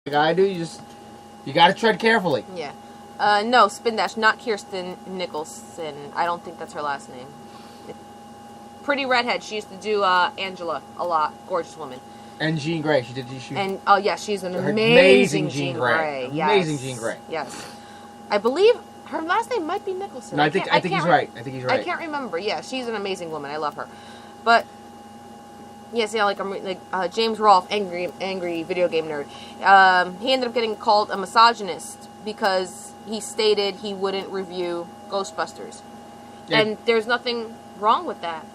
gotta do. You gotta tread carefully. Yeah. No, Spin Dash, not Kirsten Nicholson. I don't think that's her last name. Pretty redhead. She used to do Angela a lot. Gorgeous woman. And Jean Grey. She did. And oh yeah, she's an amazing Jean Grey. Yes. Amazing Jean Grey. Yes. I believe her last name might be Nicholson. No, I think he's right. I think he's right. I can't remember. Yeah, she's an amazing woman. I love her. But yes, yeah, like James Rolfe, angry video game nerd. He ended up getting called a misogynist because he stated he wouldn't review Ghostbusters, and there's nothing wrong with that.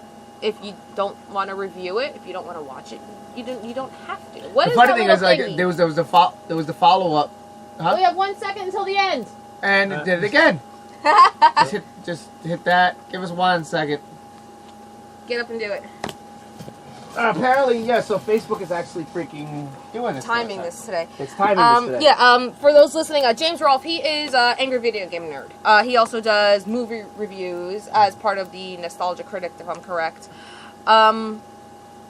If you don't want to review it, if you don't want to watch it, you don't have to. What the funny thing is, like, there was the follow up. We have 1 second until the end. And it did it again. just hit that. Give us 1 second. Get up and do it. Apparently, yeah. So Facebook is actually freaking doing this. Timing this today. It's timing this today. Yeah. For those listening, James Rolfe, he is an angry video game nerd. He also does movie reviews as part of the Nostalgia Critic, if I'm correct. But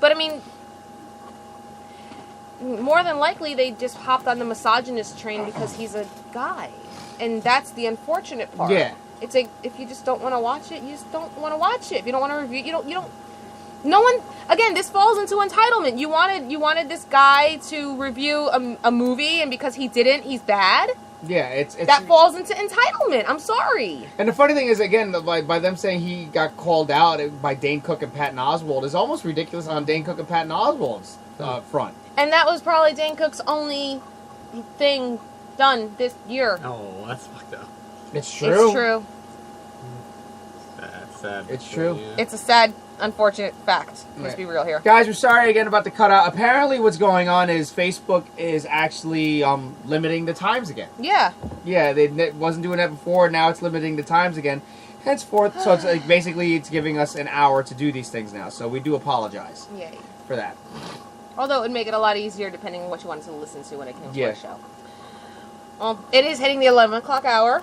I mean, more than likely, they just hopped on the misogynist train because he's a guy, and that's the unfortunate part. Yeah. It's like, if you just don't want to watch it, you just don't want to watch it. If you don't want to review, you don't. No one. Again, this falls into entitlement. You wanted this guy to review a movie, and because he didn't, he's bad. Yeah, it's that falls into entitlement. I'm sorry. And the funny thing is, again, by them saying he got called out by Dane Cook and Patton Oswalt is almost ridiculous on Dane Cook and Patton Oswalt's front. And that was probably Dane Cook's only thing done this year. Oh, that's fucked up. It's true. It's true. Sad. It's true. Yeah. It's a sad, unfortunate fact. Let's be real here. Guys, we're sorry again about the cutout. Apparently what's going on is Facebook is actually limiting the times again. Yeah. Yeah, they wasn't doing that before. Now it's limiting the times again. Henceforth, so it's like basically it's giving us an hour to do these things now. So we do apologize for that. Although it would make it a lot easier depending on what you wanted to listen to when it came to the show. Well, it is hitting the 11 o'clock hour,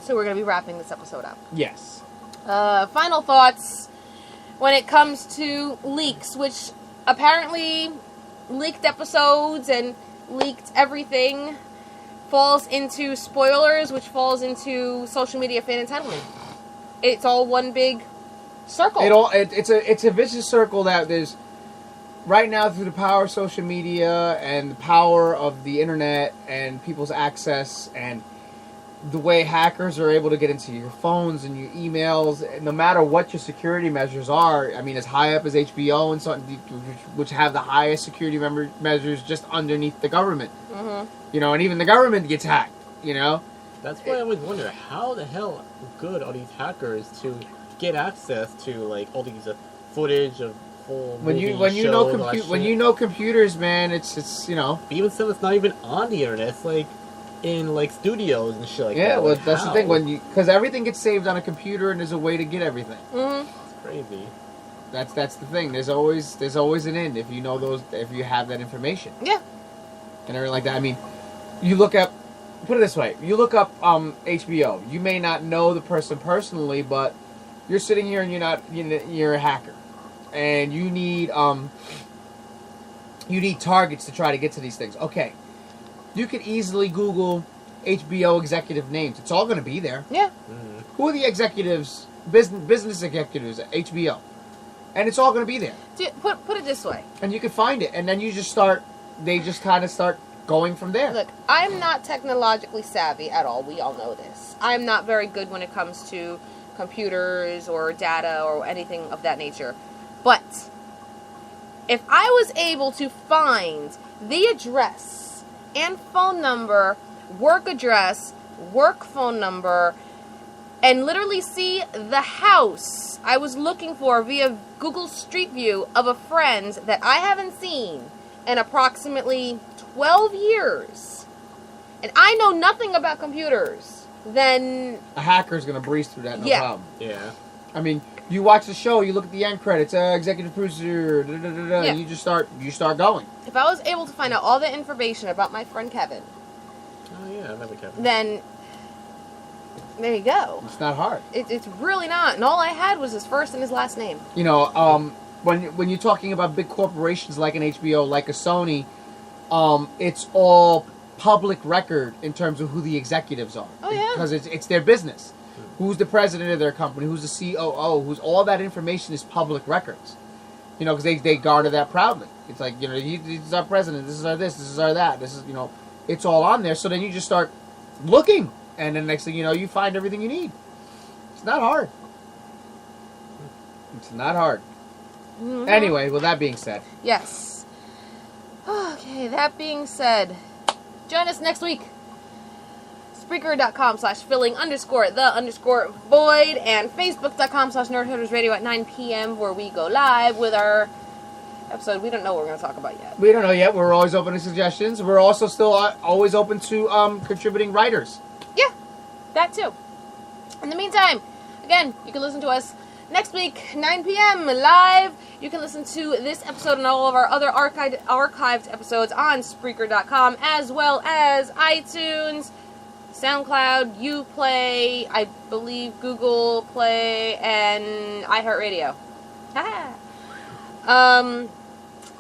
so we're going to be wrapping this episode up. Yes. Final thoughts when it comes to leaks, which apparently leaked episodes and leaked everything falls into spoilers, which falls into social media fan entitlement. It's all one big circle. It's a vicious circle that there's right now through the power of social media and the power of the internet and people's access and the way hackers are able to get into your phones and your emails, no matter what your security measures are. I mean, as high up as HBO and something, which have the highest security measures just underneath the government. Mm-hmm. You know, and even the government gets hacked. You know, that's why I always wonder how the hell good are these hackers to get access to like all these footage of full when you know computers, man. It's you know, even stuff that's not even on the internet. It's like in like studios and shit like that. Yeah, well, that's the thing because everything gets saved on a computer and there's a way to get everything. Mm-hmm. It's crazy. That's the thing. There's always an end if you know if you have that information. Yeah. And everything like that. I mean, you look up. Put it this way: you look up HBO. You may not know the person personally, but you're sitting here and you're a hacker, and you need targets to try to get to these things. Okay. You could easily Google HBO executive names. It's all going to be there. Yeah. Mm-hmm. Who are the executives, business executives at HBO? And it's all going to be there. Put it this way. And you can find it. And then you just they just kind of start going from there. Look, I'm not technologically savvy at all. We all know this. I'm not very good when it comes to computers or data or anything of that nature. But if I was able to find the address and phone number, work address, work phone number, and literally see the house I was looking for via Google Street View of a friend that I haven't seen in approximately 12 years, and I know nothing about computers, then a hacker's going to breeze through that, no problem. Yeah. I mean, you watch the show, you look at the end credits, executive producer, and you start going. If I was able to find out all the information about my friend Kevin, then there you go. It's not hard. It's really not. And all I had was his first and his last name. You know, when you're talking about big corporations like an HBO, like a Sony, it's all public record in terms of who the executives are. Oh, yeah. Because it's their business. Who's the president of their company? Who's the COO? Who's all that information is public records. You know, because they garner that proudly. It's like, you know, this is our president. This is our this. This is our that. This is, you know, it's all on there. So then you just start looking, and then next thing you know, you find everything you need. It's not hard. It's not hard. Mhm. Anyway, with that being said, Yes. Okay, that being said, join us next week. Spreaker.com/filling_the_void and Facebook.com/nerdherdersradio at 9 p.m. where we go live with our episode. We don't know what we're going to talk about yet. we don't know yet. We're always open to suggestions. We're also still always open to contributing writers. Yeah, that too. In the meantime, again, you can listen to us next week, 9 p.m. live. You can listen to this episode and all of our other archived episodes on Spreaker.com, as well as iTunes, SoundCloud, Uplay, I believe Google Play, and iHeartRadio.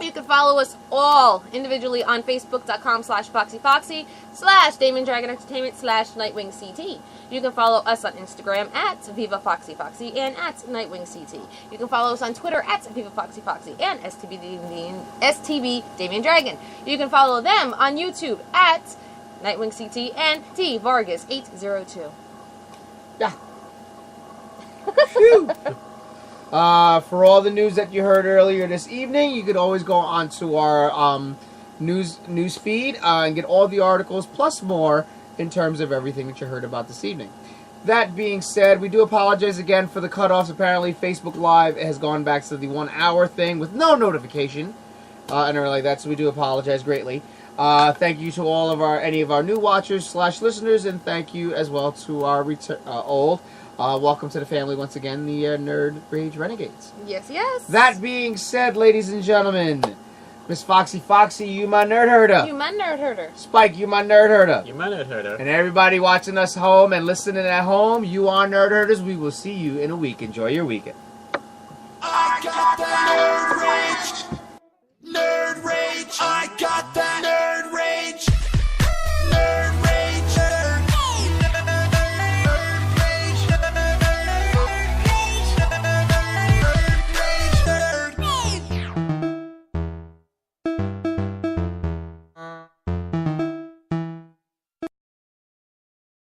You can follow us all individually on Facebook.com/FoxyFoxy/DamonDragon Entertainment/NightwingCT. You can follow us on Instagram at VivaFoxyFoxy and at NightwingCT. You can follow us on Twitter at VivaFoxyFoxy and STV Damien Dragon. You can follow them on YouTube at NightwingCT and T Vargas 802. Yeah. Phew. For all the news that you heard earlier this evening, you could always go onto our news feed and get all the articles plus more in terms of everything that you heard about this evening. That being said, we do apologize again for the cutoffs. Apparently, Facebook Live has gone back to the 1 hour thing with no notification and everything like that, so we do apologize greatly. Thank you to all of any of our new watchers / listeners, and thank you as well to our old. Welcome to the family once again, the Nerd Rage Renegades. Yes, yes. That being said, ladies and gentlemen, Miss Foxy, you my nerd herder. You my nerd herder. Spike, you my nerd herder. You might have heard her. And everybody watching us home and listening at home, you are nerd herders. We will see you in a week. Enjoy your weekend.